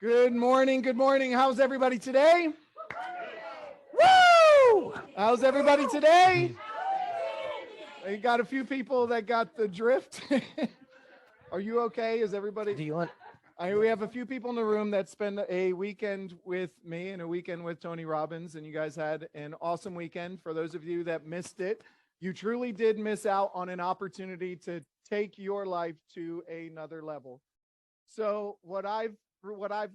Good morning. Good morning. How's everybody today? Woo! How's everybody today? I got a few people that got the drift. Are you okay? Is everybody? Do you want? We have a few people in the room that spend a weekend with me and a weekend with Tony Robbins, and you guys had an awesome weekend. For those of you that missed it, you truly did miss out on an opportunity to take your life to another level. So what I've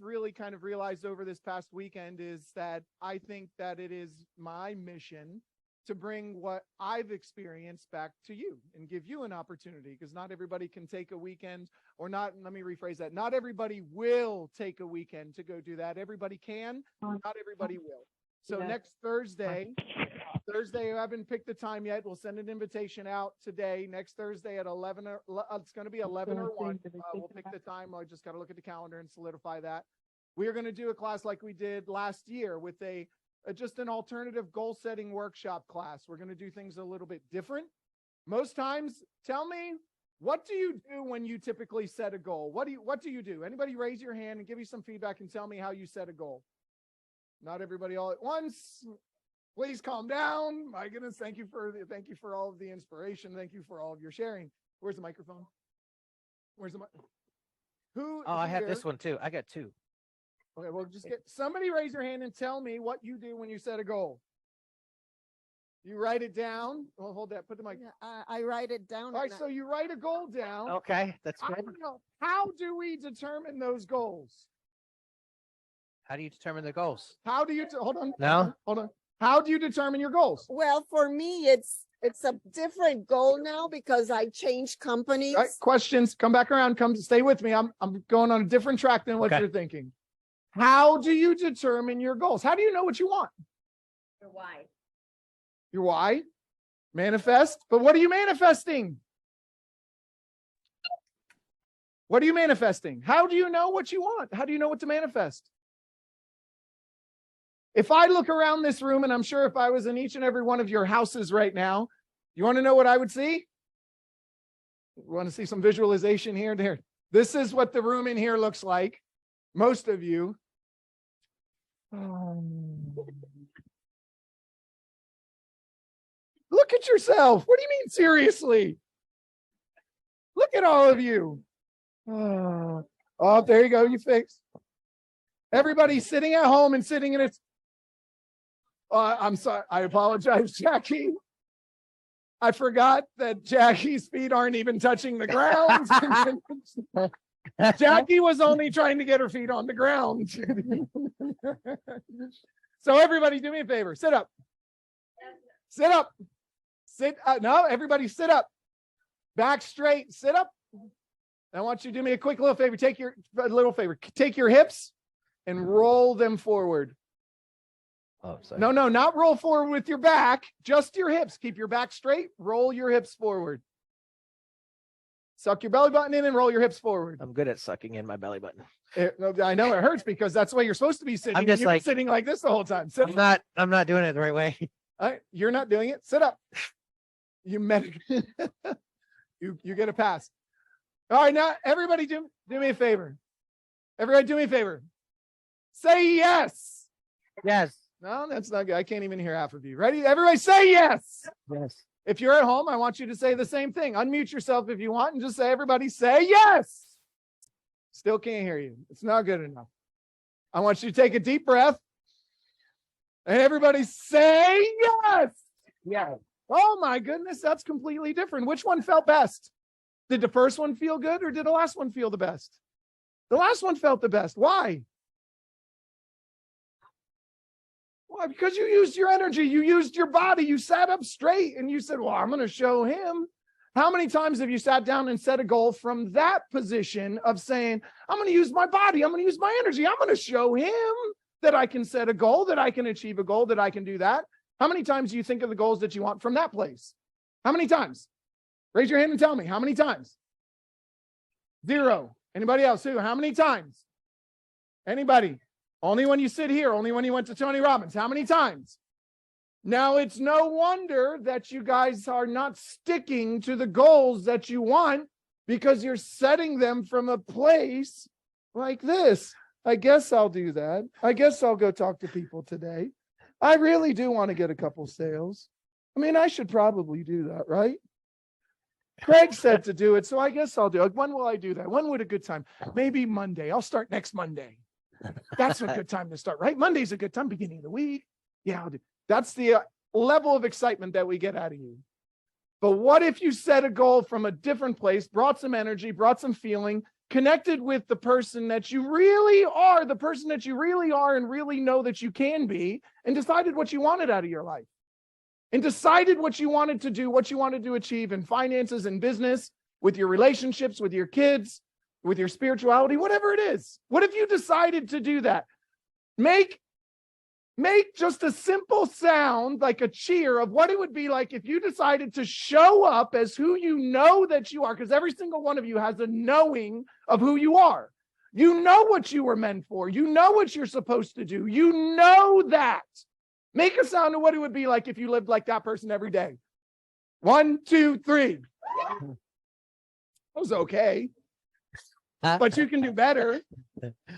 really kind of realized over this past weekend is that I think that it is my mission to bring what I've experienced back to you and give you an opportunity, because not everybody can take a weekend, or not, let me rephrase that. Not everybody will take a weekend to go do that. Everybody can, not everybody will. So next Thursday, I haven't picked the time yet. We'll send an invitation out today. Next Thursday at 11, it's going to be 11 or 1. We'll pick the time. I just got to look at the calendar and solidify that. We are going to do a class like we did last year with just an alternative goal setting workshop class. We're going to do things a little bit different. Most times, tell me, what do you do when you typically set a goal? What do you do? Anybody raise your hand and give me some feedback and tell me how you set a goal. Not everybody all at once. Please calm down. My goodness, thank you for all of the inspiration. Thank you for all of your sharing. Where's the microphone? Where's the mic? Who? Oh, I have this one too. I got 2. Okay, well, just get somebody raise your hand and tell me what you do when you set a goal. You write it down. Well, hold that. Put the mic. Yeah, I write it down. All right, so you write a goal down. Okay, that's I good. don't know. How do we determine those goals? How do you determine the goals? How do you? Hold on. No. Hold on. How do you determine your goals? Well, for me, it's a different goal now because I changed companies. All right, questions. Come back around. Stay with me. I'm going on a different track than what Okay. you're thinking. How do you determine your goals? How do you know what you want? Your why. Your why? Manifest. But what are you manifesting? What are you manifesting? How do you know what you want? How do you know what to manifest? If I look around this room, and I'm sure if I was in each and every one of your houses right now, you want to know what I would see? You want to see some visualization here and there? This is what the room in here looks like. Most of you. Look at yourself. What do you mean, seriously? Look at all of you. Oh, there you go. You fixed. Everybody's sitting at home and sitting in its. I'm sorry. I apologize, Jackie. I forgot that Jackie's feet aren't even touching the ground. Jackie was only trying to get her feet on the ground. So everybody do me a favor. Sit up. Sit up. No, everybody sit up. Back straight. Sit up. I want you to do me a quick little favor. Take your hips and roll them forward. Oh, sorry. No, not roll forward with your back, just your hips. Keep your back straight, roll your hips forward. Suck your belly button in and roll your hips forward. I'm good at sucking in my belly button. I know it hurts because that's the way you're supposed to be sitting. I'm just You're like sitting like this the whole time. I'm not doing it the right way. You're not doing it. Sit up. You get a pass. All right, now everybody do me a favor. Everybody do me a favor. Say yes. Yes. No, that's not good. I can't even hear half of you. Ready? Everybody say yes. Yes. If you're at home, I want you to say the same thing. Unmute yourself if you want and just say, everybody say yes. Still can't hear you. It's not good enough. I want you to take a deep breath and everybody say yes. Yeah. Oh my goodness, that's completely different. Which one felt best? Did the first one feel good or did the last one feel the best? The last one felt the best. Why? Why? Because you used your energy, you used your body, you sat up straight and you said, well, I'm going to show him. How many times have you sat down and set a goal from that position of saying, I'm going to use my body, I'm going to use my energy, I'm going to show him that I can set a goal, that I can achieve a goal, that I can do that? How many times do you think of the goals that you want from that place? How many times? Raise your hand and tell me. How many times? 0. Anybody else? Who? How many times? Anybody? Only when you sit here, only when you went to Tony Robbins. How many times? Now, it's no wonder that you guys are not sticking to the goals that you want because you're setting them from a place like this. I guess I'll do that. I guess I'll go talk to people today. I really do want to get a couple sales. I mean, I should probably do that, right? Craig said to do it, so I guess I'll do it. When will I do that? When would a good time? Maybe Monday. I'll start next Monday. That's a good time to start, right? Monday's a good time, beginning of the week. Yeah, I'll do. That's the level of excitement that we get out of you. But what if you set a goal from a different place, brought some energy, brought some feeling, connected with the person that you really are, the person that you really are and really know that you can be, and decided what you wanted out of your life, and decided what you wanted to do, what you wanted to achieve in finances and business, with your relationships, with your kids, with your spirituality, whatever it is. What if you decided to do that? Make just a simple sound, like a cheer, of what it would be like if you decided to show up as who you know that you are, because every single one of you has a knowing of who you are. You know what you were meant for. You know what you're supposed to do. You know that. Make a sound of what it would be like if you lived like that person every day. 1, 2, 3. That was okay. But you can do better.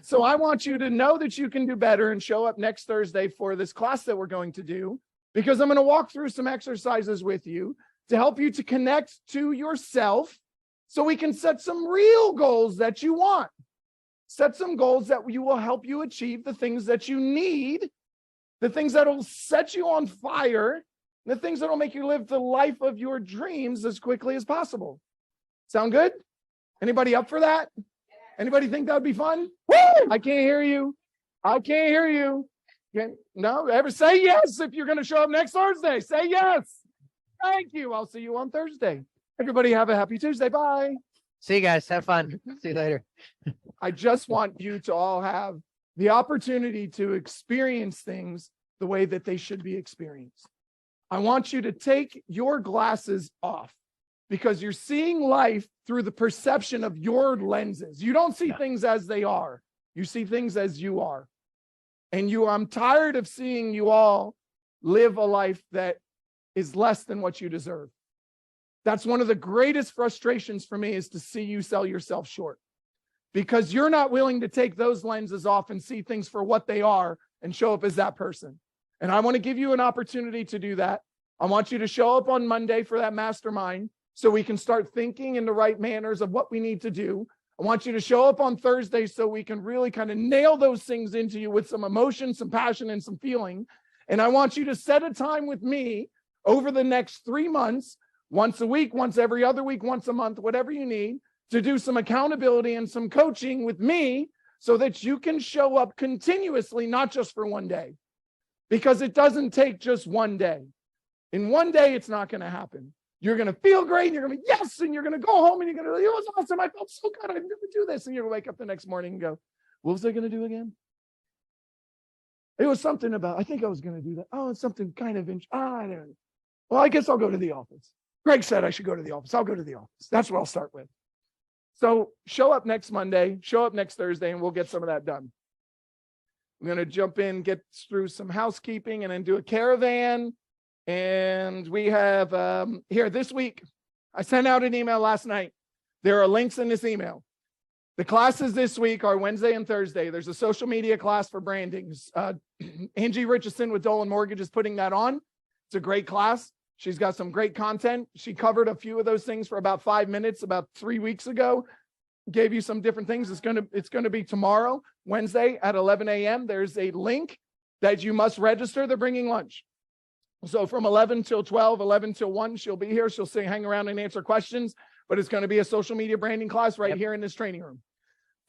So I want you to know that you can do better and show up next Thursday for this class that we're going to do, because I'm going to walk through some exercises with you to help you to connect to yourself so we can set some real goals that you want. Set some goals that will help you achieve the things that you need, the things that will set you on fire, the things that will make you live the life of your dreams as quickly as possible. Sound good? Anybody up for that? Anybody think that would be fun? Woo! I can't hear you. I can't hear you. No, ever say yes if you're going to show up next Thursday. Say yes. Thank you. I'll see you on Thursday. Everybody have a happy Tuesday. Bye. See you guys. Have fun. See you later. I just want you to all have the opportunity to experience things the way that they should be experienced. I want you to take your glasses off, because you're seeing life through the perception of your lenses. You don't see things as they are. You see things as you are. And I'm tired of seeing you all live a life that is less than what you deserve. That's one of the greatest frustrations for me, is to see you sell yourself short, because you're not willing to take those lenses off and see things for what they are and show up as that person. And I want to give you an opportunity to do that. I want you to show up on Monday for that mastermind, so we can start thinking in the right manners of what we need to do. I want you to show up on Thursday so we can really kind of nail those things into you with some emotion, some passion, and some feeling. And I want you to set a time with me over the next 3 months, once a week, once every other week, once a month, whatever you need, to do some accountability and some coaching with me, so that you can show up continuously, not just for one day. Because it doesn't take just one day. In one day, it's not going to happen. You're going to feel great, and you're going to be, yes, and you're going to go home, and you're going to, it was awesome, I felt so good, I never do this. And you're going to wake up the next morning and go, what was I going to do again? It was something about, I think I was going to do that. Oh, it's something kind of, I don't know. Well, I guess I'll go to the office. Greg said I should go to the office. I'll go to the office. That's what I'll start with. So show up next Monday, show up next Thursday, and we'll get some of that done. I'm going to jump in, get through some housekeeping, and then do a caravan. And we have here this week, I sent out an email last night. There are links in this email. The classes this week are Wednesday and Thursday. There's a social media class for branding. Angie Richardson with Dolan Mortgage is putting that on. It's a great class. She's got some great content. She covered a few of those things for about 5 minutes about 3 weeks ago. Gave you some different things. It's going to be tomorrow, Wednesday at 11 a.m. There's a link that you must register. They're bringing lunch. So from 11 till 12, 11 till 1, she'll be here. She'll hang around and answer questions, but it's going to be a social media branding class right here in this training room.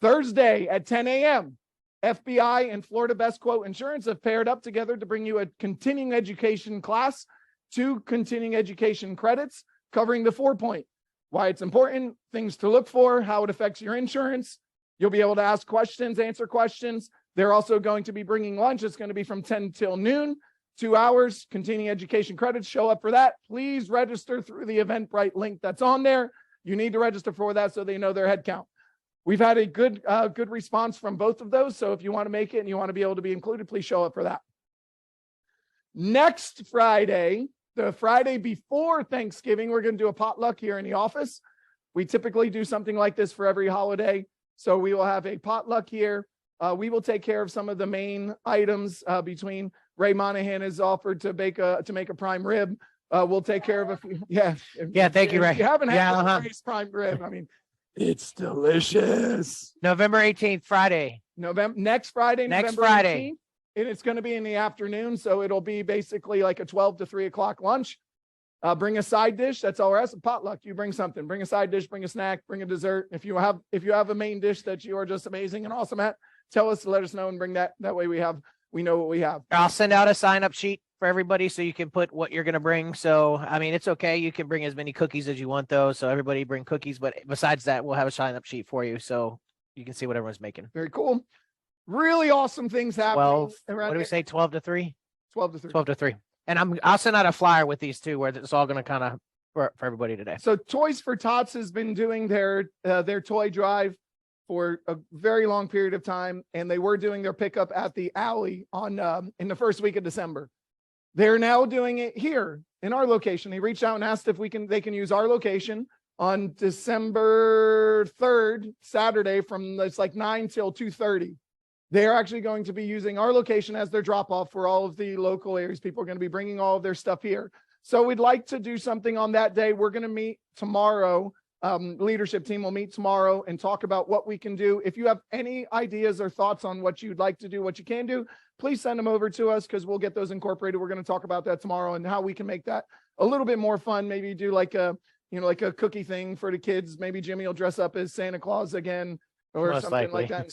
Thursday at 10 a.m., FBI and Florida Best Quote Insurance have paired up together to bring you a continuing education class, 2 continuing education credits covering the 4-point. Why it's important, things to look for, how it affects your insurance. You'll be able to ask questions, answer questions. They're also going to be bringing lunch. It's going to be from 10 till noon. 2 hours, continuing education credits. Show up for that. Please register through the Eventbrite link that's on there. You need to register for that so they know their head count. We've had a good response from both of those. So if you want to make it and you want to be able to be included, please show up for that. Next Friday, the Friday before Thanksgiving, we're going to do a potluck here in the office. We typically do something like this for every holiday. So we will have a potluck here. We will take care of some of the main items between Ray Monahan has offered to make a prime rib. We'll take care of a few. Yeah. Yeah, thank you, If Ray. you haven't Yeah, had Ray's prime rib, I mean, it's delicious. November 18th, Friday. Next Friday, Next November Friday. 18th, and it's going to be in the afternoon. So it'll be basically like a 12 to 3 o'clock lunch. Bring a side dish. That's all we're asking. Potluck. You bring something. Bring a side dish. Bring a snack. Bring a dessert. If you have a main dish that you are just amazing and awesome at, tell us. Let us know and bring that. That way we know what we have. I'll send out a sign up sheet for everybody so you can put what you're going to bring. So, I mean, it's okay. You can bring as many cookies as you want, though. So everybody bring cookies. But besides that, we'll have a sign up sheet for you so you can see what everyone's making. Very cool. Really awesome things happening. 12. What do we say? 12 to 3? 12 to 3. 12 to 3. And I'll send out a flyer with these two where it's all going to kind of for everybody today. So Toys for Tots has been doing their toy drive for a very long period of time, and they were doing their pickup at the alley on in the first week of December. They're now doing it here in our location. They reached out and asked if they can use our location on December 3rd, Saturday, from it's like 9 till 2:30. They're actually going to be using our location as their drop off for all of the local areas. People are going to be bringing all of their stuff here. So we'd like to do something on that day. We're going to meet tomorrow. Leadership team will meet tomorrow and talk about what we can do. If you have any ideas or thoughts on what you'd like to do, what you can do, please send them over to us because we'll get those incorporated. We're going to talk about that tomorrow and how we can make that a little bit more fun. Maybe do like a cookie thing for the kids. Maybe Jimmy will dress up as Santa Claus again. Or Most something likely. like that, and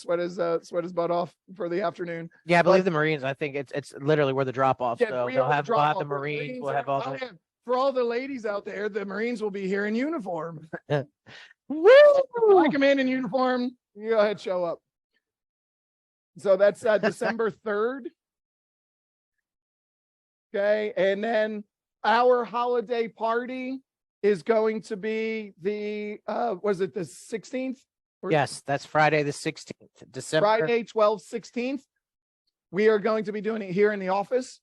sweat his butt off for the afternoon. Yeah, I believe the Marines. I think it's literally where the drop off. Yeah, So we we'll are have the Marines. We'll have all oh, the. yeah. For all the ladies out there, the Marines will be here in uniform. Woo! I come in uniform. You go ahead, show up. So that's December 3rd. Okay, and then our holiday party is going to be the was it the 16th? Yes, that's Friday the 16th, December. Friday, 16th. We are going to be doing it here in the office.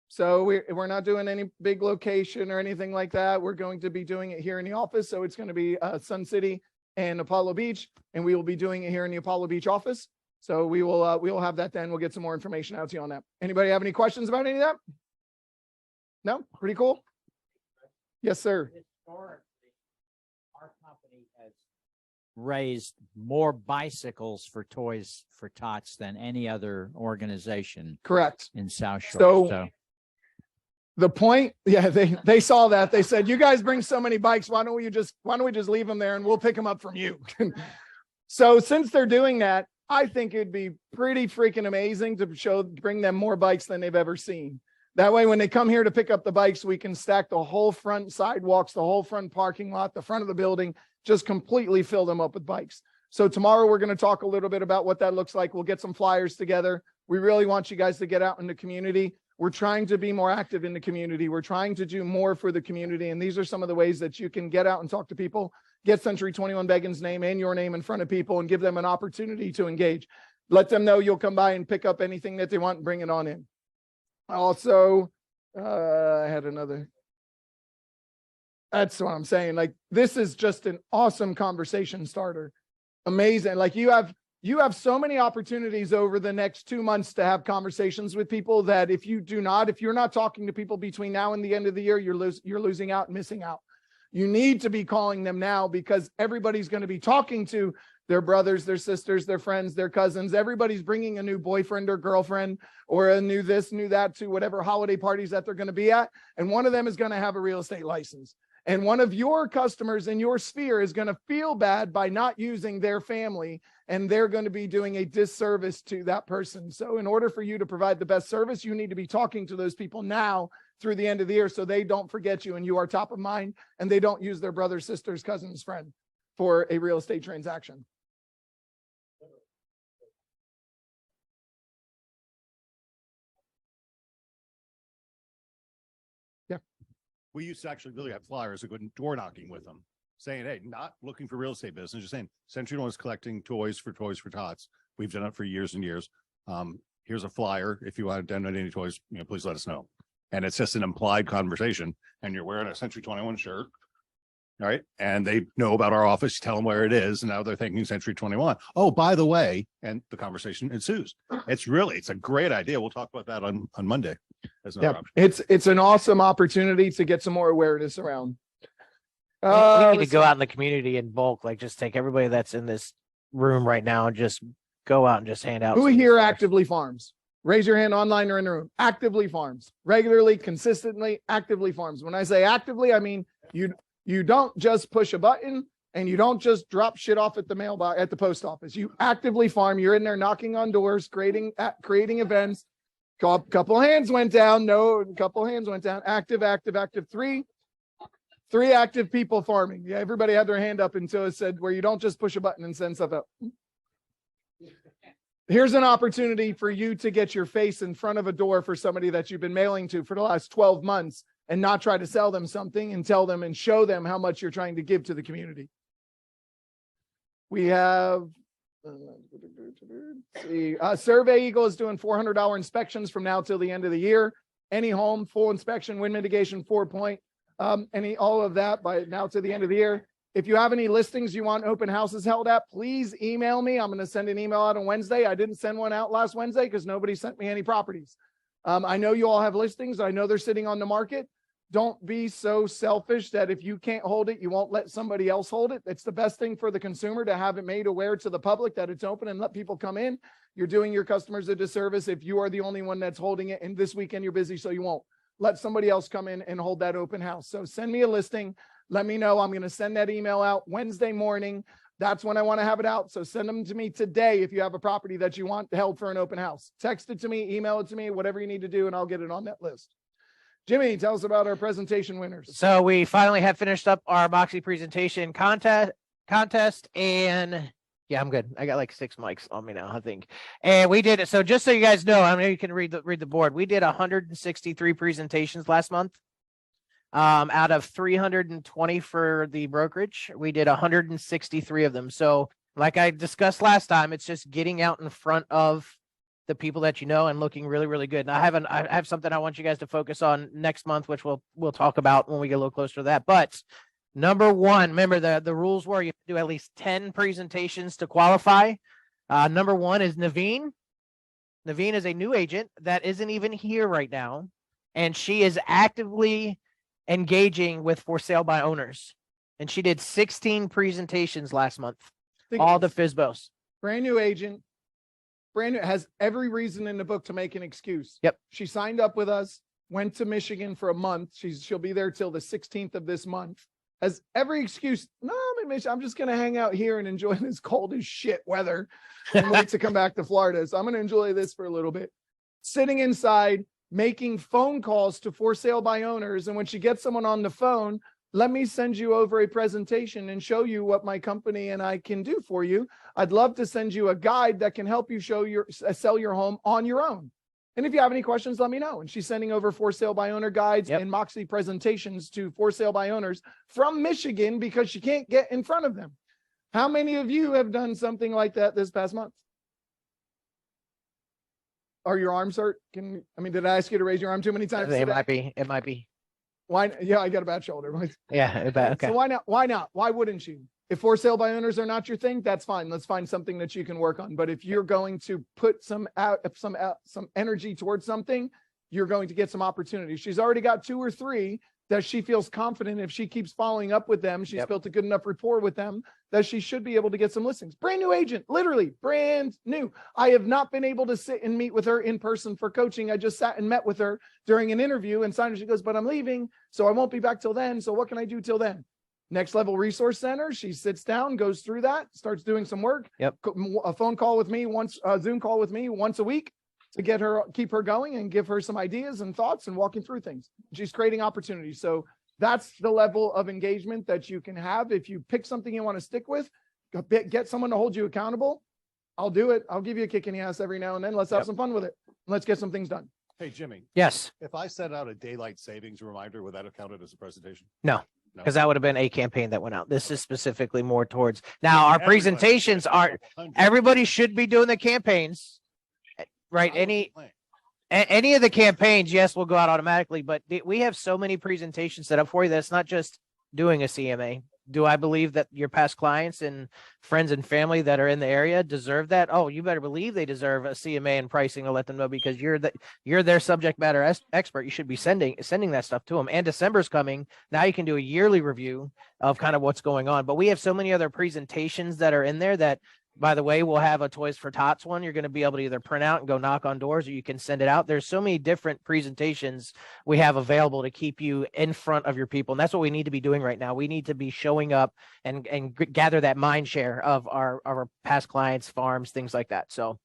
So we're not doing any big location or anything like that. We're going to be doing it here in the office. So it's going to be Sun City and Apollo Beach, and we will be doing it here in the Apollo Beach office. So we will have that then. We'll get some more information out to you on that. Anybody have any questions about any of that? No? Pretty cool? Yes, sir. Historically, our company has raised more bicycles for Toys for Tots than any other organization Correct. in South Shore. So the point, yeah, they saw that. They said, you guys bring so many bikes. Why don't we just leave them there and we'll pick them up from you? So since they're doing that, I think it'd be pretty freaking amazing to bring them more bikes than they've ever seen. That way, when they come here to pick up the bikes, we can stack the whole front sidewalks, the whole front parking lot, the front of the building, just completely fill them up with bikes. So tomorrow we're going to talk a little bit about what that looks like. We'll get some flyers together. We really want you guys to get out in the community. We're trying to be more active in the community. We're trying to do more for the community. And these are some of the ways that you can get out and talk to people, get Century 21 Begin's name and your name in front of people and give them an opportunity to engage. Let them know you'll come by and pick up anything that they want and bring it on in. Also, I had another. That's what I'm saying. Like, this is just an awesome conversation starter. Amazing. Like you have so many opportunities over the next 2 months to have conversations with people that if you're not talking to people between now and the end of the year, you're losing out and missing out. You need to be calling them now because everybody's going to be talking to their brothers, their sisters, their friends, their cousins. Everybody's bringing a new boyfriend or girlfriend or a new this, new that to whatever holiday parties that they're going to be at. And one of them is going to have a real estate license. And one of your customers in your sphere is going to feel bad by not using their family, and they're going to be doing a disservice to that person. So in order for you to provide the best service, you need to be talking to those people now through the end of the year so they don't forget you and you are top of mind and they don't use their brother, sister's, cousin's friend for a real estate transaction. We used to actually really have flyers that go door knocking with them saying, hey, not looking for real estate business, just saying Century One is collecting toys for Tots. We've done it for years and years. Here's a flyer. If you want to donate any toys, please let us know. And it's just an implied conversation. And you're wearing a Century 21 shirt All right. And they know about our office, tell them where it is. And now they're thinking Century 21. Oh, by the way, and the conversation ensues. It's a great idea. We'll talk about that on Monday. As another option. It's an awesome opportunity to get some more awareness around. We need to let's go see. out in the community in bulk, like just take everybody that's in this room right now and just go out and just hand out. Who some here flyers. actively farms? Raise your hand online or in the room. Actively farms. Regularly, consistently, actively farms. When I say actively, I mean you don't just push a button and you don't just drop shit off at the mailbox at the post office. You actively farm. You're in there knocking on doors, creating events. Couple hands went down. No, couple hands went down. Active. Three active people farming. Yeah, everybody had their hand up until it said where you don't just push a button and send stuff out. Here's an opportunity for you to get your face in front of a door for somebody that you've been mailing to for the last 12 months and not try to sell them something and tell them and show them how much you're trying to give to the community. We have, Survey Eagle is doing $400 inspections from now till the end of the year. Any home, full inspection, wind mitigation, 4-point, all of that by now to the end of the year. If you have any listings you want open houses held at, please email me. I'm going to send an email out on Wednesday. I didn't send one out last Wednesday because nobody sent me any properties. I know you all have listings. I know they're sitting on the market. Don't be so selfish that if you can't hold it, you won't let somebody else hold it. It's the best thing for the consumer to have it made aware to the public that it's open and let people come in. You're doing your customers a disservice if you are the only one that's holding it. And this weekend you're busy, so you won't. Let somebody else come in and hold that open house. So send me a listing. Let me know. I'm going to send that email out Wednesday morning. That's when I want to have it out. So send them to me today if you have a property that you want held for an open house. Text it to me, email it to me, whatever you need to do, and I'll get it on that list. Jimmy, tell us about our presentation winners. So we finally have finished up our Moxie presentation contest, and yeah, I'm good. I got like 6 mics on me now, I think. And we did it. So just so you guys know, I know you can read the board. We did 163 presentations last month. Out of 320 for the brokerage, we did 163 of them. So like I discussed last time, it's just getting out in front of the people that you know and looking really, really good. And I have something I want you guys to focus on next month, which we'll talk about when we get a little closer to that. But number one, remember the rules were you have to do at least 10 presentations to qualify. Number one is Naveen. Naveen is a new agent that isn't even here right now, and she is actively engaging with for sale by owners. And she did 16 presentations last month, all the FSBOs. Brand new agent. Brand new, has every reason in the book to make an excuse. Yep. She signed up with us, went to Michigan for a month. She'll be there till the 16th of this month. Has every excuse. No, I'm in Michigan. I'm just going to hang out here and enjoy this cold as shit weather and wait to come back to Florida. So I'm going to enjoy this for a little bit. Sitting inside, making phone calls to for sale by owners. And when she gets someone on the phone, let me send you over a presentation and show you what my company and I can do for you. I'd love to send you a guide that can help you sell your home on your own. And if you have any questions, let me know. And she's sending over for sale by owner guides and Moxie presentations to for sale by owners from Michigan because she can't get in front of them. How many of you have done something like that this past month? Are your arms hurt? Did I ask you to raise your arm too many times? It might be. Why? Yeah, I got a bad shoulder. Yeah. Okay. So why not? Why not? Why wouldn't you? If for sale by owners are not your thing, that's fine. Let's find something that you can work on. But if you're going to put some energy towards something, you're going to get some opportunities. She's already got 2 or 3 that she feels confident if she keeps following up with them, she's built a good enough rapport with them that she should be able to get some listings. Brand new agent, literally brand new. I have not been able to sit and meet with her in person for coaching. I just sat and met with her during an interview and signed her. She goes, but I'm leaving, so I won't be back till then. So what can I do till then? Next Level Resource Center. She sits down, goes through that, starts doing some work. A phone call with me once, a Zoom call with me once a week to get her, keep her going and give her some ideas and thoughts and walking through things. She's creating opportunities. So that's the level of engagement that you can have. If you pick something you want to stick with, get someone to hold you accountable. I'll do it. I'll give you a kick in the ass every now and then. Let's have some fun with it. Let's get some things done. Hey, Jimmy. Yes. If I sent out a daylight savings reminder, would that have counted as a presentation? No. Because that would have been a campaign that went out. This is specifically more towards now. Our presentations aren't. Everybody should be doing the campaigns, right? Any of the campaigns, yes, will go out automatically. But we have so many presentations set up for you that it's not just doing a CMA. do I believe that your past clients and friends and family that are in the area deserve that? Oh, you better believe they deserve a CMA and pricing to let them know, because you're their subject matter expert. You should be sending that stuff to them. And December's coming. Now you can do a yearly review of kind of what's going on. But we have so many other presentations that are in there that, by the way, we'll have a Toys for Tots one. You're going to be able to either print out and go knock on doors, or you can send it out. There's so many different presentations we have available to keep you in front of your people. And that's what we need to be doing right now. We need to be showing up and gather that mind share of our past clients, farms, things like that. So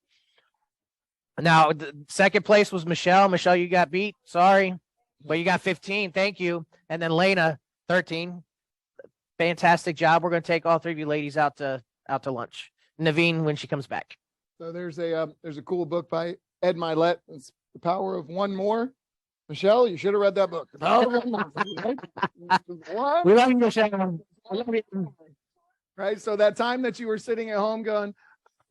now the second place was Michelle. Michelle, you got beat. Sorry, but you got 15. Thank you. And then Lena, 13. Fantastic job. We're going to take all three of you ladies out to lunch. Naveen when she comes back. So there's a cool book by Ed Milet. It's The Power of One More. Michelle, you should have read that book. The Power of One More. We love you, Michelle. I love you. Right. So that time that you were sitting at home going,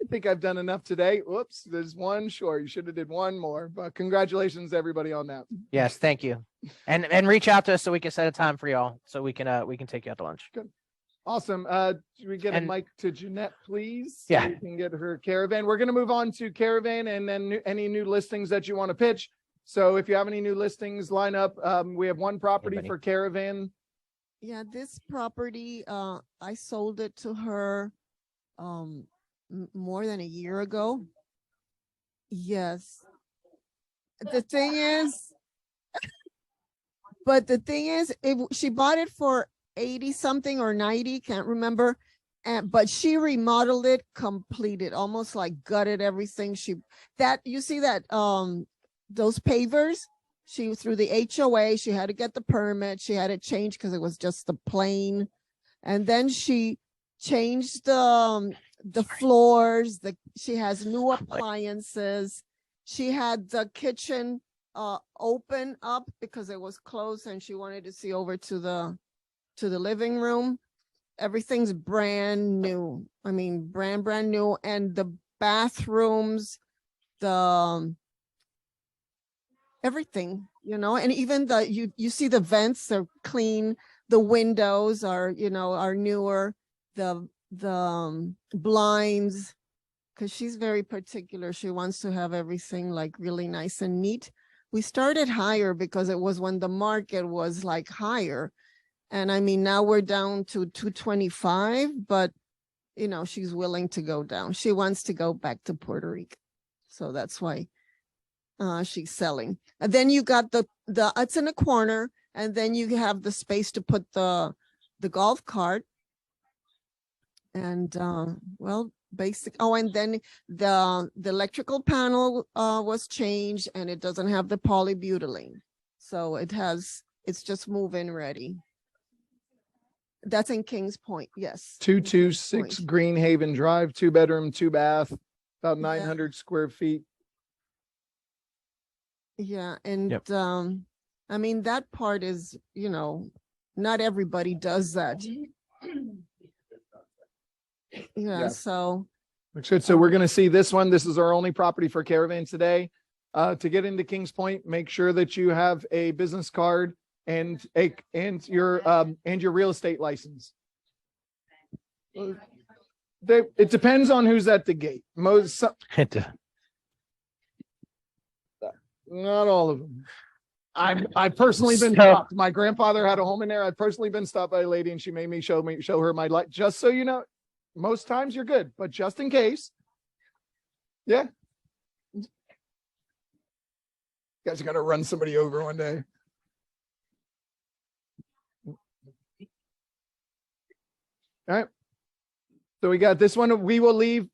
I think I've done enough today. Whoops, there's one short. You should have did one more. But congratulations, everybody, on that. Yes, thank you. And reach out to us so we can set a time for y'all so we can take you out to lunch. Good. Awesome. Do we get a mic to Jeanette, please? So Yeah. we can get her caravan. We're going to move on to caravan and then any new listings that you want to pitch. So if you have any new listings, line up. We have one property buddy. for caravan. Yeah, this property, I sold it to her, more than a year ago. Yes. The thing is, she bought it for 80 something or 90, can't remember. But she remodeled it, completed, almost like gutted everything. You see that, those pavers, she through the HOA, she had to get the permit. She had it changed because it was just the plain. And then she changed the floors, she has new appliances. She had the kitchen open up because it was closed and she wanted to see over to the living room. Everything's brand new. I mean, brand new. And the bathrooms, everything, and even you see the vents are clean. The windows are newer. The blinds, because she's very particular. She wants to have everything like really nice and neat. We started higher because it was when the market was like higher. And I mean, now we're down to 225, but she's willing to go down. She wants to go back to Puerto Rico. So that's why she's selling. And then you got the it's in a corner, and then you have the space to put the golf cart. And and then the electrical panel was changed, and it doesn't have the polybutylene. So it's just move-in ready. That's in Kings Point, yes. 226 Greenhaven Drive, 2-bedroom, 2-bath, about 900 square feet. Yeah, and Yep. I mean, that part is, not everybody does that. Yeah, so Looks good. So we're going to see this one. This is our only property for caravan today. To get into Kings Point, make sure that you have a business card and your real estate license. It depends on who's at the gate. Not all of them. I've personally been stopped. My grandfather had a home in there. I've personally been stopped by a lady, and she made me show her my light. Just so you know, most times you're good, but just in case, yeah. You guys are gonna run somebody over one day. All right. So we got this one. We will leave.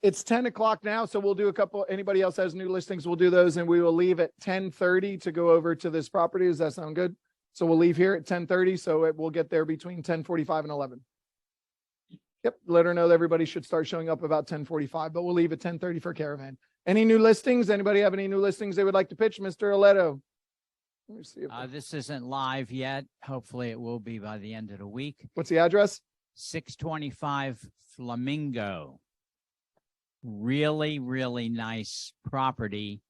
It's 10 o'clock now. So we'll do a couple. Anybody else has new listings, we'll do those. And we will leave at 10:30 to go over to this property. Does that sound good? So we'll leave here at 10:30. So we'll get there between 10:45 and 11. Yep. Let her know that everybody should start showing up about 10:45, but we'll leave at 10:30 for caravan. Any new listings? Anybody have any new listings they would like to pitch? Mr. Aledo. Let me see. If This isn't live yet. Hopefully it will be by the end of the week. what's the address? 625 Flamingo. Really, really nice property.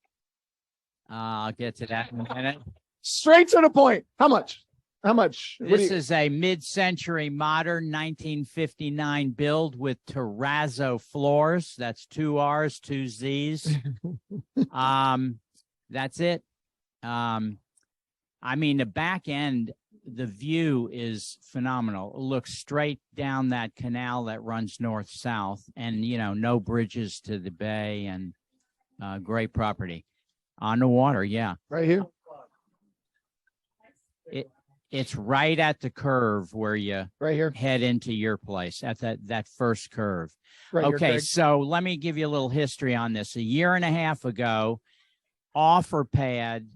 I'll get to that in a minute. Straight to the point. How much? How much? What do This you- is a mid-century modern 1959 build with terrazzo floors. That's 2 R's, 2 Z's. That's it. I mean, the back end, the view is phenomenal. It looks straight down that canal that runs north-south, and, you know, no bridges to the bay, and great property on the water. Yeah. right here? It's right at the curve where you Right here. head into your place at that first curve. Right here, Okay, Craig. so let me give you a little history on this. A year and a half ago, OfferPad,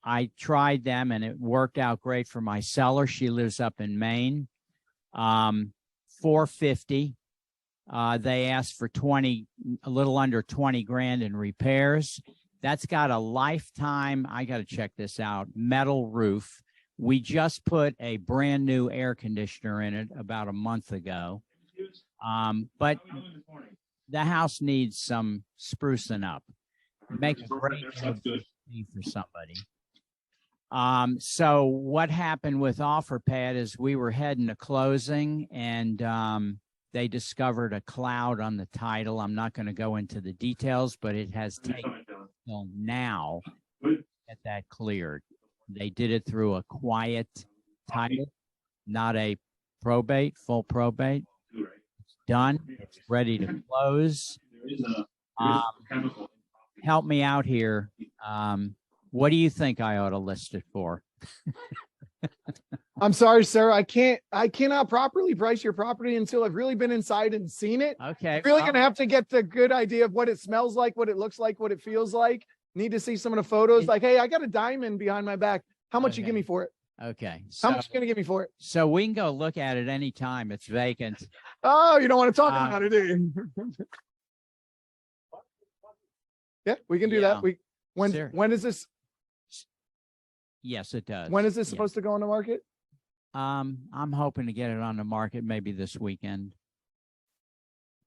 I tried them and it worked out great for my seller. She lives up in Maine. $450. They asked for a little under 20 grand in repairs. That's got a lifetime, I got to check this out, metal roof. We just put a brand new air conditioner in it about a month ago. But the house needs some sprucing up. Make a great Airbnb for somebody. So what happened with OfferPad is we were heading to closing, and they discovered a cloud on the title. I'm not going to go into the details, but it has taken till now to get that cleared. They did it through a quiet title, not a probate, full probate. It's done. It's ready to close. Help me out here. What do you think I ought to list it for? I'm sorry, sir. I cannot properly price your property until I've really been inside and seen it. Okay. Really well, gonna have to get the good idea of what it smells like, what it looks like, what it feels like. Need to see some of the photos. Like, hey, I got a diamond behind my back. How much you give Okay. me for it? Okay. How much you gonna give me for it? So we can go look at it anytime. It's vacant. Oh, you don't want to talk Uh, about it, do you? Yeah, we can do Yeah. that. Sure. When is this? Yes, it does. When is this Yeah. supposed to go on the market? I'm hoping to get it on the market maybe this weekend.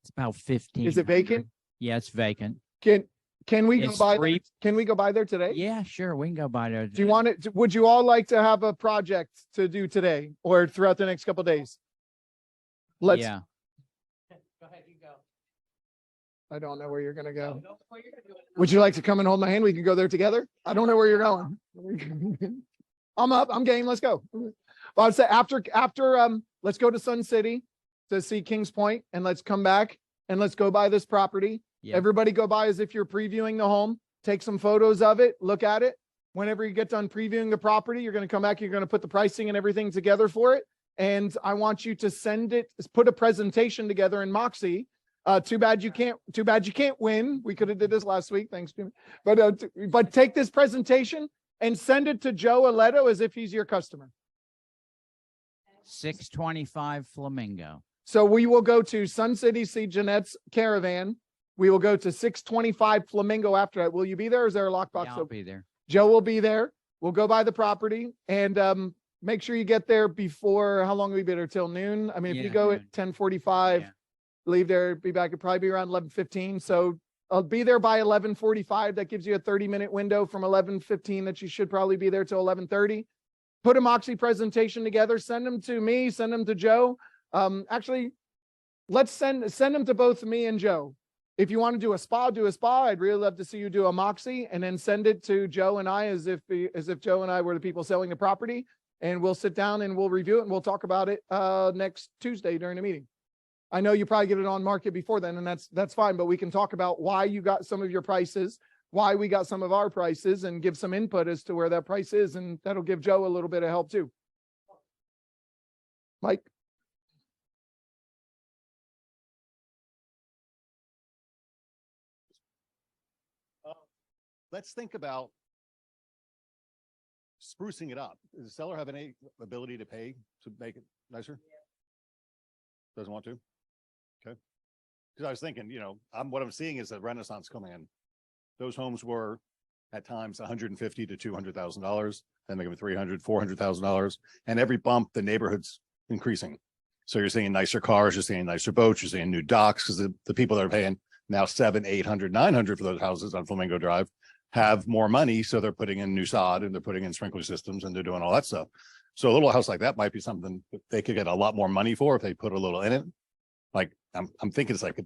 It's about 15. Is it vacant? Yeah, it's vacant. Can we go It's by? free. Can we go by there today? Yeah, sure. We can go by there. Do you want it? Would you all like to have a project to do today or throughout the next couple of days? Let's. Yeah. Go ahead, you go. I don't know where you're gonna go. Go before you're gonna do it. Would you like to come and hold my hand? We can go there together. I don't know where you're going. I'm up. I'm game. Let's go. Well, I'd say after let's go to Sun City to see Kings Point, and let's come back and let's go by this property. Yeah. Everybody go by as if you're previewing the home. Take some photos of it. Look at it. Whenever you get done previewing the property, you're going to come back. You're going to put the pricing and everything together for it. And I want you to put a presentation together in Moxie. Too bad you can't win. We could have did this last week. Thanks, Jimmy. But take this presentation and send it to Joe Aletto as if he's your customer. 625 Flamingo. So we will go to Sun City, see Jeanette's caravan. We will go to 625 Flamingo after that. Will you be there? Or is there a lockbox? Yeah, I'll be there. Joe will be there. We'll go by the property and make sure you get there before, how long will we be there? Till noon? I mean, if you Yeah, go at noon. 10:45, Yeah. leave there, be back, it'll probably be around 11:15. So I'll be there by 11:45. That gives you a 30-minute window from 11:15 that you should probably be there till 11:30. Put a Moxie presentation together, send them to me, send them to Joe. Actually, let's send them to both me and Joe. If you want to do a spa, do a spa. I'd really love to see you do a Moxie and then send it to Joe and I as if Joe and I were the people selling the property, and we'll sit down and we'll review it and we'll talk about it next Tuesday during the meeting. I know you probably get it on market before then, and that's fine, but we can talk about why you got some of your prices, why we got some of our prices, and give some input as to where that price is, and that'll give Joe a little bit of help too. Mike? Let's think about sprucing it up. Does the seller have any ability to pay to make it nicer? Doesn't want to? Okay. Because I was thinking, what I'm seeing is a renaissance coming in. Those homes were at times $150,000 to $200,000, then they give $300,000, $400,000, and every bump the neighborhood's increasing. So you're seeing nicer cars, you're seeing nicer boats, you're seeing new docks, because the people that are paying now $700,000, $800,000, $900,000 for those houses on Flamingo Drive have more money, so they're putting in new sod and they're putting in sprinkler systems and they're doing all that stuff. So a little house like that might be something that they could get a lot more money for if they put a little in it. Like I'm thinking it's like a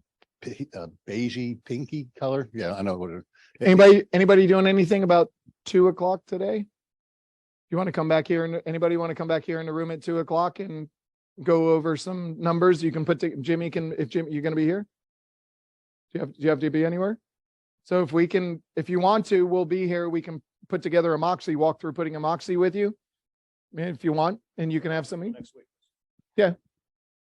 beigey, pinky color. Yeah, I know what it is. Anybody doing anything about 2 o'clock today? You want to come back here and anybody want to come back here in the room at 2 o'clock and go over some numbers? You can put Jimmy can, if Jimmy, you're going to be here. Do you have to be anywhere? So if you want to, we'll be here. We can put together a Moxie walk through putting a Moxie with you. If you want, and you can have something Next week. Yeah.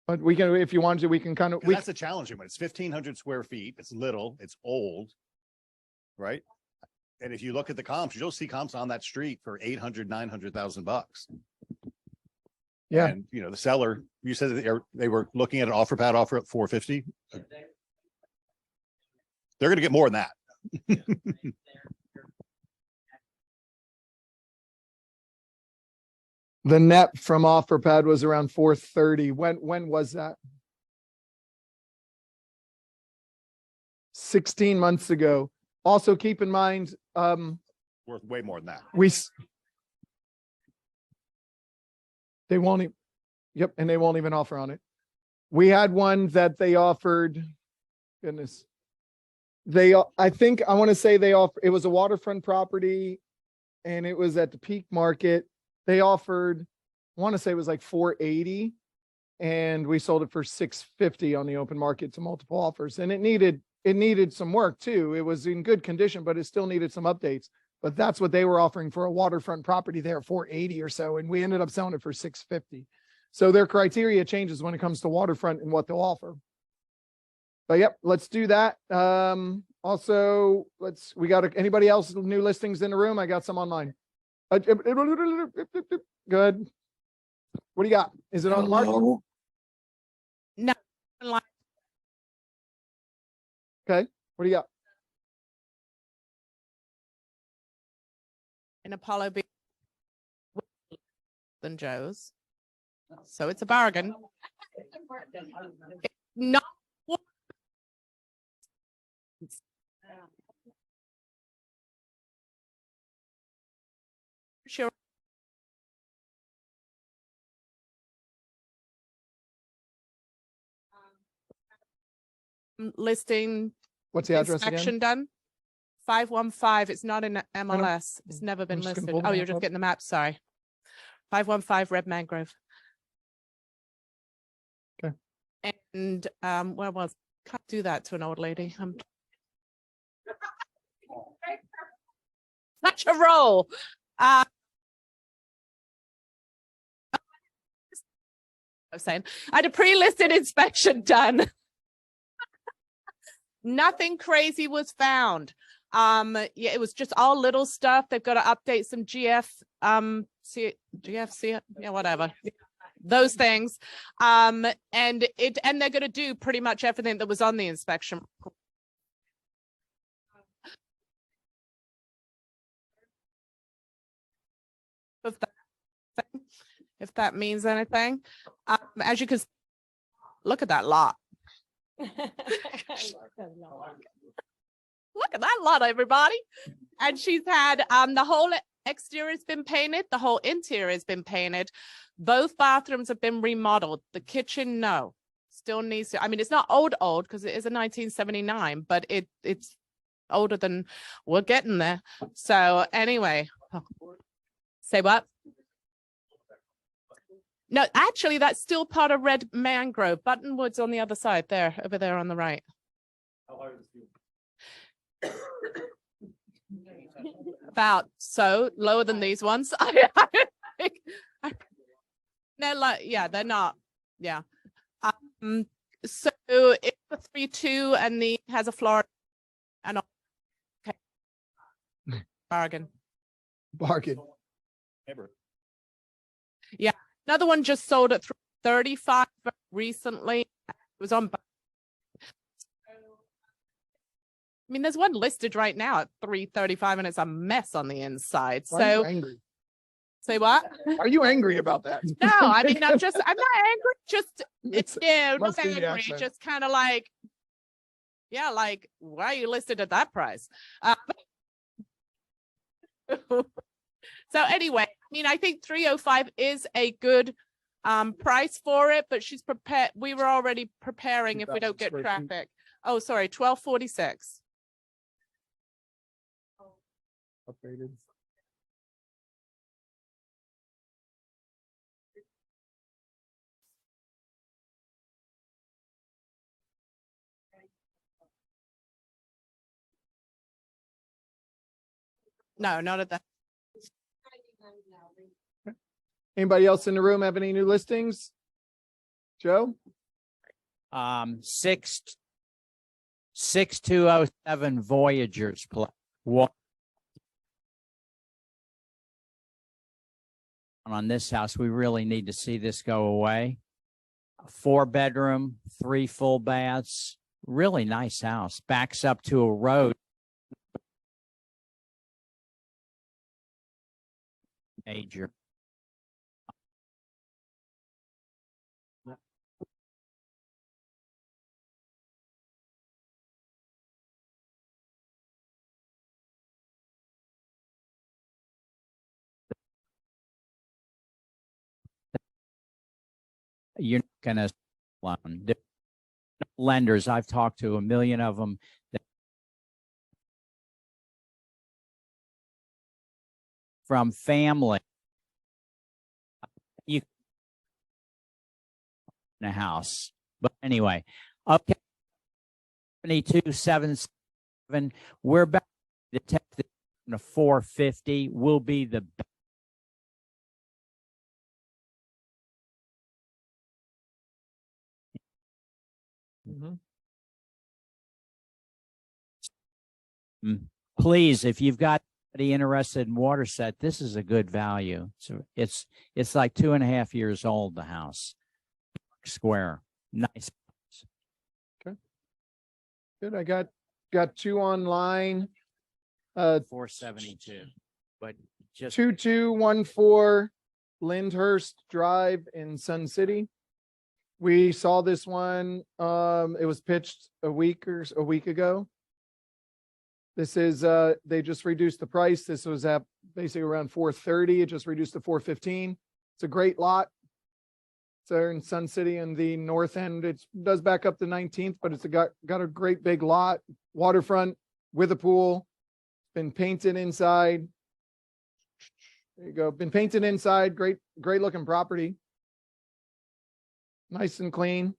But we can, if you want to, we can kind of, That's a challenging one. It's 1,500 square feet. It's little, it's old. Right. And if you look at the comps, you'll see comps on that street for 800, 900,000 bucks. yeah. And you know, the seller, you said that they were looking at an offer pad offer at 450. They're going to get more than that. The net from OfferPad was around 430. When was that? 16 months ago. Also keep in mind, Worth way more than that. they won't even, yep, and they won't even offer on it. We had one that they offered, goodness. I think, I want to say it was a waterfront property and it was at the Peak Market. They offered, I want to say it was like 480 and we sold it for 650 on the open market to multiple offers. And it needed some work too. It was in good condition, but it still needed some updates. But that's what they were offering for a waterfront property there, 480 or so. And we ended up selling it for 650. So their criteria changes when it comes to waterfront and what they'll offer. But yep, let's do that. Also, we got anybody else new listings in the room? I got some online. Good. What do you got? Is it on the market? No. Okay. What do you got? In Apollo B than Joe's. So it's a bargain. Not sure. Listing What's the address inspection again? done. 515. It's not in MLS. It's never been I'm just gonna listed. pull the Oh, you're map just up. getting the map. Sorry. 515 Red Mangrove. Okay. And where was? Can't do that to an old lady. Such a roll. I was saying I had a pre-listed inspection done. Nothing crazy was found. Yeah, it was just all little stuff. They've got to update some GFC, yeah, whatever. Those things. And they're going to do pretty much everything that was on the inspection. If that means anything. As you can look at that lot. Look at that lot, everybody. And she's had the whole exterior has been painted, the whole interior has been painted. Both bathrooms have been remodeled. The kitchen, no, still needs to. I mean, it's not old because it is a 1979, but it's older than we're getting there. So anyway, say what? No, actually, that's still part of Red Mangrove. Buttonwood's on the other side there, over there on the right. About so lower than these ones. They're like, yeah, they're not. Yeah. So it's a 3-2 and the has a floor and okay. Bargain. Bargain. Yeah. Another one just sold at 35 recently. It was on. I mean, there's one listed right now at 335 and it's a mess on the inside. Why are you So angry? say what? Are you angry about that? No, I mean, I'm not angry. Just it's no, must not be the angry. accent. Just kind of like, yeah, like why are you listed at that price? So anyway, I mean, I think 305 is a good price for it, but she's prepared. We were already preparing if we don't 2,000 get square feet. traffic. Oh, sorry, 1246. Upgraded. No, not at that. Anybody else in the room have any new listings? Joe? 6207 Voyagers Place. What on this house? We really need to see this go away. 4-bedroom, 3 full baths. Really nice house. Backs up to a road. Major. You're not gonna loan. The lenders, I've talked to a million of them. From family. You in a house. But anyway, okay. 7277. We're back to the 450 will be the best. Please, if you've got anybody interested in water set, this is a good value. So it's like 2.5 years old, the house. Square. Nice. Good. I got 2 online. 472. But just 2214 Lyndhurst Drive in Sun City. We saw this one. It was pitched a week ago. This is they just reduced the price. This was at basically around 430. It just reduced to 415. It's a great lot. It's there in Sun City in the north end. It does back up to 19th, but it's got a great big lot, waterfront with a pool. Been painted inside. There you go. Been painted inside. Great looking property. Nice and clean.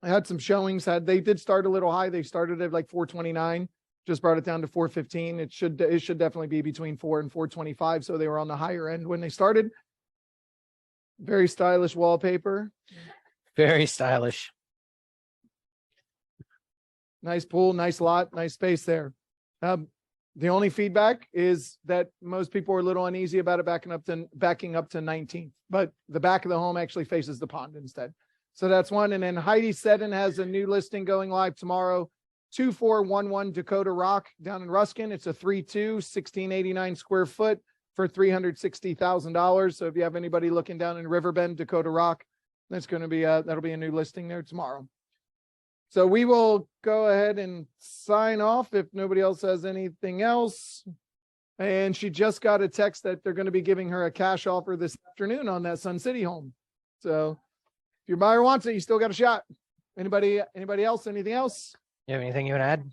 I had some showings. They did start a little high. They started at like 429. Just brought it down to 415. It should definitely be between 4 and 425. So they were on the higher end when they started. Very stylish wallpaper. Very stylish. Nice pool, nice lot, nice space there. The only feedback is that most people are a little uneasy about it backing up to 19th, but the back of the home actually faces the pond instead. So that's one. And then Heidi Seddon has a new listing going live tomorrow. 2411 Dakota Rock down in Ruskin. It's a 3.2, 1689 square foot for $360,000. So if you have anybody looking down in Riverbend, Dakota Rock, that's going to be that'll be a new listing there tomorrow. So we will go ahead and sign off if nobody else has anything else. And she just got a text that they're going to be giving her a cash offer this afternoon on that Sun City home. So if your buyer wants it, you still got a shot. Anybody else? Anything else? You have anything you want to add?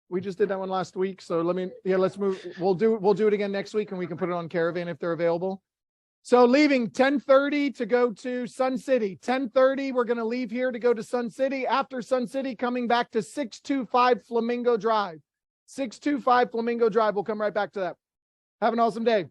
We just did that one last week. So let's move. We'll do it again next week and we can put it on Caravan if they're available. So leaving 10:30 to go to Sun City. 10:30, we're going to leave here to go to Sun City. After Sun City, coming back to 625 Flamingo Drive. 625 Flamingo Drive. We'll come right back to that. Have an awesome day.